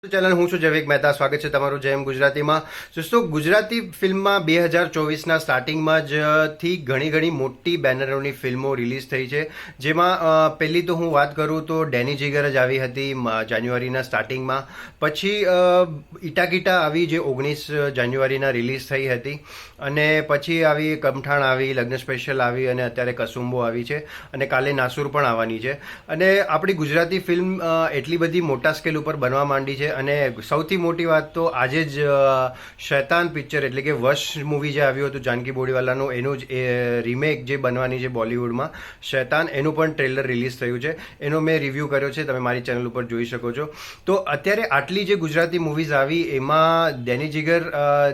Channel હું છું જૈવિક મહેતા. સ્વાગત છે તમારું જેમ ગુજરાતીમાં. દોસ્તો, ગુજરાતી ફિલ્મમાં 2024ના સ્ટાર્ટિંગમાં જ થી ઘણી મોટી બેનરોની ફિલ્મો રિલીઝ થઈ છે. જેમાં પહેલી તો હું વાત કરું તો ડેની જીગર જ આવી હતી જાન્યુઆરીના સ્ટાર્ટિંગમાં. પછી ઇટાકીટા આવી જે 19 જાન્યુઆરીના રિલીઝ થઈ હતી. અને પછી આવી કમઠાણ આવી, લગ્ન સ્પેશિયલ આવી અને અત્યારે કસુંબો આવી છે. અને કાલે નાસુર પણ આવવાની છે. અને આપણી ગુજરાતી ફિલ્મ એટલી બધી મોટા સ્કેલ ઉપર બનવા માંડી છે. અને સૌથી મોટી વાત તો આજે જ શૈતાન પિક્ચર એટલે કે વશ મૂવી જે આવ્યું હતું જાનકી બોડીવાલાનું, એનું જ રીમેક જે બનવાની છે બોલિવૂડમાં, શૈતાન, એનું પણ ટ્રેલર રિલીઝ થયું છે. એનો મેં રિવ્યૂ કર્યો છે, તમે મારી ચેનલ ઉપર જોઈ શકો છો. તો અત્યારે આટલી જે ગુજરાતી મૂવીઝ આવી એમાં ડેની જીગર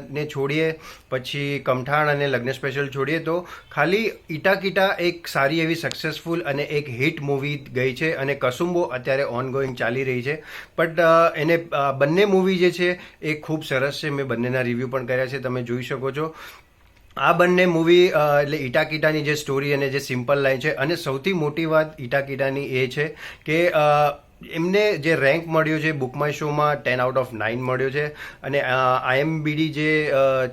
ને છોડીએ, પછી કમઠાણ અને લગ્ન સ્પેશિયલ છોડીએ, તો ખાલી ઇટાકીટા એક સારી એવી સક્સેસફુલ અને એક હિટ મૂવી ગઈ છે. અને કસુંબો અત્યારે ઓનગોઈંગ ચાલી રહી છે. બટ એને બંને મૂવી જે છે એ ખૂબ સરસ છે. મેં બંનેના રિવ્યૂ પણ કર્યા છે, તમે જોઈ શકો છો. આ બંને મૂવી એટલે ઇટાકીટાની જે સ્ટોરી અને જે સિમ્પલ લાઈન છે, અને સૌથી મોટી વાત ઇટાકીટાની એ છે કે એમને જે રેન્ક મળ્યો છે બુક માય શોમાં 10/9 મળ્યો છે. અને IMDb જે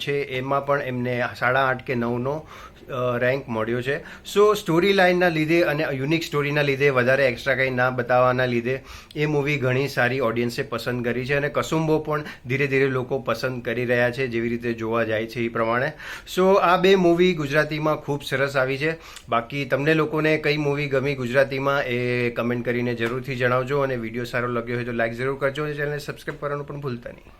છે એમાં પણ એમને 8.5 કે 9નો રેન્ક મળ્યો છે. સો સ્ટોરી લાઇનના લીધે અને યુનિક સ્ટોરીના લીધે, વધારે એક્સ્ટ્રા કંઈ ના બતાવવાના લીધે એ મૂવી ઘણી સારી ઓડિયન્સે પસંદ કરી છે. અને કસુંબો પણ ધીરે ધીરે લોકો પસંદ કરી રહ્યા છે, જેવી રીતે જોવા જાય છે એ પ્રમાણે. સો આ બે મૂવી ગુજરાતીમાં ખૂબ સરસ આવી છે. બાકી તમને લોકોને કઈ મૂવી ગમી ગુજરાતીમાં એ કમેન્ટ કરીને જરૂરથી જણાવજો. અને વિડીયો સારો લાગ્યો હોય તો લાઈક જરૂર કરજો અને ચેનલને સબસ્ક્રાઈબ કરવાનું પણ ભૂલતા નહીં.